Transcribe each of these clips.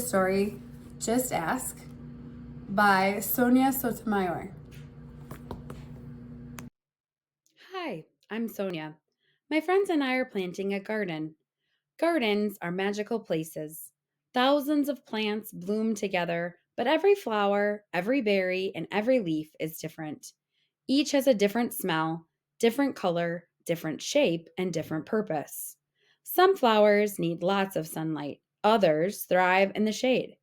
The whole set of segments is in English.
story, Just Ask, by Sonia Sotomayor. Hi, I'm Sonia. My friends and I are planting a garden. Gardens are magical places. Thousands of plants bloom together, but every flower, every berry, and every leaf is different. Each has a different smell, different color, different shape, and different purpose. Some flowers need lots of sunlight, others thrive in the shade.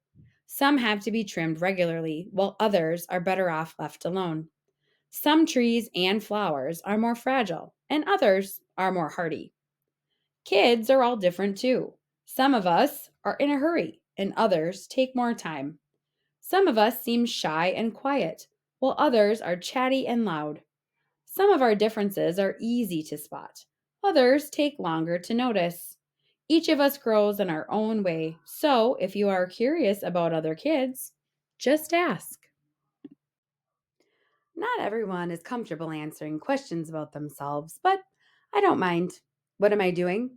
Some have to be trimmed regularly, while others are better off left alone. Some trees and flowers are more fragile, and others are more hardy. Kids are all different too. Some of us are in a hurry, and others take more time. Some of us seem shy and quiet, while others are chatty and loud. Some of our differences are easy to spot, others take longer to notice. Each of us grows in our own way, so if you are curious about other kids, just ask. Not everyone is comfortable answering questions about themselves, but I don't mind. What am I doing?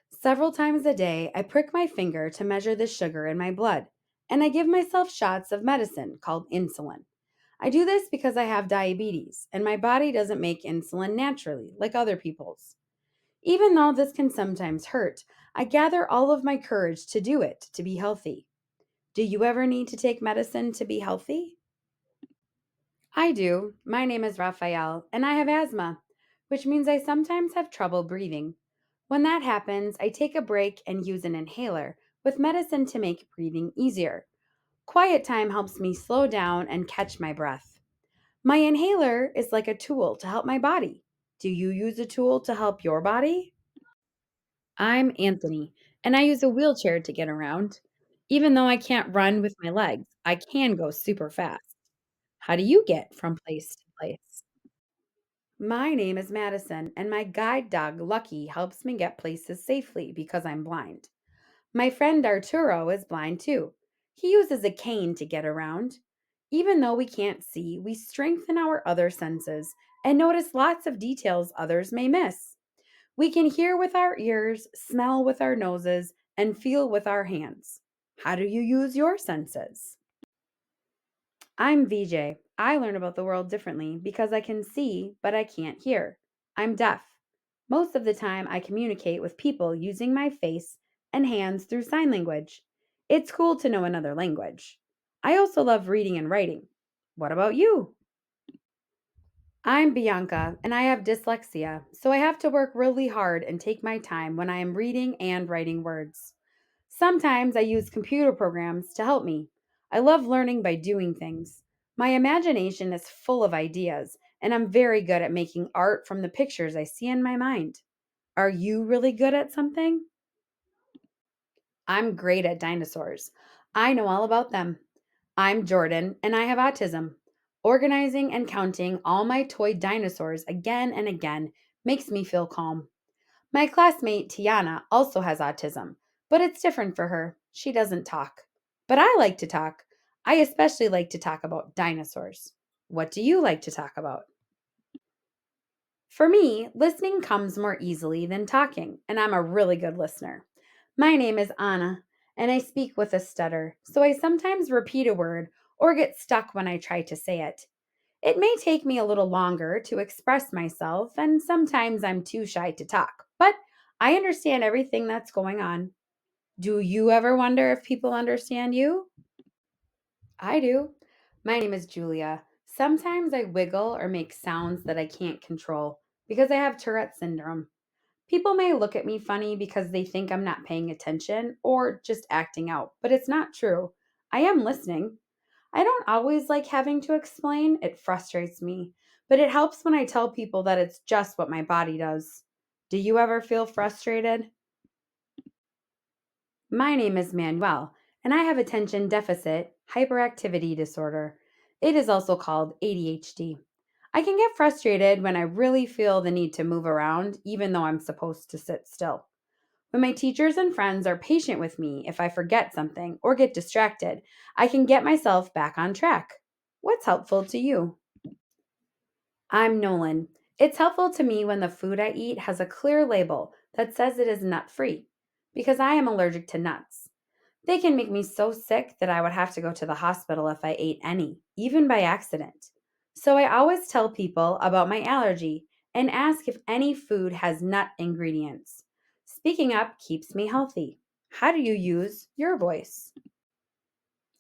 Several times a day, I prick my finger to measure the sugar in my blood, and I give myself shots of medicine called insulin. I do this because I have diabetes, and my body doesn't make insulin naturally like other people's. Even though this can sometimes hurt, I gather all of my courage to do it to be healthy. Do you ever need to take medicine to be healthy? I do. My name is Raphael, and I have asthma, which means I sometimes have trouble breathing. When that happens, I take a break and use an inhaler with medicine to make breathing easier. Quiet time helps me slow down and catch my breath. My inhaler is like a tool to help my body. Do you use a tool to help your body? I'm Anthony, and I use a wheelchair to get around. Even though I can't run with my legs, I can go super fast. How do you get from place to place? My name is Madison, and my guide dog Lucky helps me get places safely because I'm blind. My friend Arturo is blind too. He uses a cane to get around. Even though we can't see, we strengthen our other senses and notice lots of details others may miss. We can hear with our ears, smell with our noses, and feel with our hands. How do you use your senses? I'm VJ. I learn about the world differently because I can see, but I can't hear. I'm deaf. Most of the time, I communicate with people using my face and hands through sign language. It's cool to know another language. I also love reading and writing. What about you? I'm Bianca, and I have dyslexia, so I have to work really hard and take my time when I am reading and writing words. Sometimes I use computer programs to help me. I love learning by doing things. My imagination is full of ideas, and I'm very good at making art from the pictures I see in my mind. Are you really good at something? I'm great at dinosaurs. I know all about them. I'm Jordan, and I have autism. Organizing and counting all my toy dinosaurs again and again makes me feel calm. My classmate Tiana also has autism, but it's different for her. She doesn't talk. But I like to talk. I especially like to talk about dinosaurs. What do you like to talk about? For me, listening comes more easily than talking, and I'm a really good listener. My name is Anna, and I speak with a stutter, so I sometimes repeat a word or get stuck when I try to say it. It may take me a little longer to express myself, and sometimes I'm too shy to talk, but I understand everything that's going on. Do you ever wonder if people understand you? I do. My name is Julia. Sometimes I wiggle or make sounds that I can't control because I have Tourette syndrome. People may look at me funny because they think I'm not paying attention or just acting out, but it's not true. I am listening. I don't always like having to explain, it frustrates me, but it helps when I tell people that it's just what my body does. Do you ever feel frustrated? My name is Manuel, and I have attention deficit hyperactivity disorder. It is also called ADHD. I can get frustrated when I really feel the need to move around, even though I'm supposed to sit still. When my teachers and friends are patient with me if I forget something or get distracted, I can get myself back on track. What's helpful to you? I'm Nolan. It's helpful to me when the food I eat has a clear label that says it is nut free because I am allergic to nuts. They can make me so sick that I would have to go to the hospital if I ate any, even by accident. So I always tell people about my allergy and ask if any food has nut ingredients. Speaking up keeps me healthy. How do you use your voice?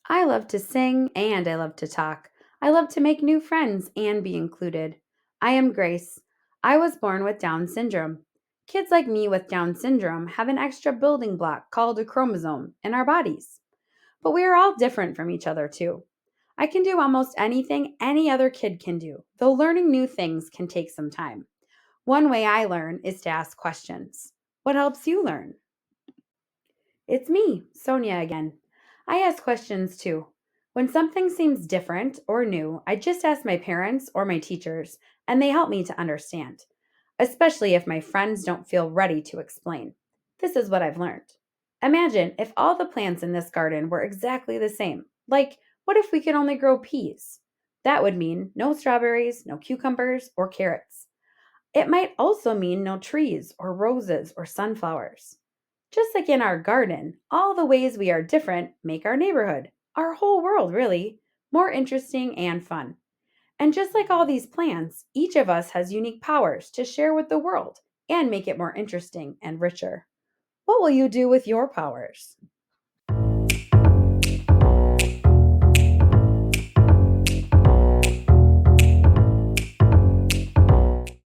I love to sing and I love to talk. I love to make new friends and be included. I am Grace. I was born with Down syndrome. Kids like me with Down syndrome have an extra building block called a chromosome in our bodies. But we are all different from each other, too. I can do almost anything any other kid can do, though learning new things can take some time. One way I learn is to ask questions. What helps you learn? It's me, Sonia again. I ask questions too. When something seems different or new, I just ask my parents or my teachers, and they help me to understand, especially if my friends don't feel ready to explain. This is what I've learned. Imagine if all the plants in this garden were exactly the same. Like, what if we could only grow peas? That would mean no strawberries, no cucumbers, or carrots. It might also mean no trees or roses or sunflowers. Just like in our garden, all the ways we are different make our neighborhood, our whole world really, more interesting and fun. And just like all these plants, each of us has unique powers to share with the world and make it more interesting and richer. What will you do with your powers?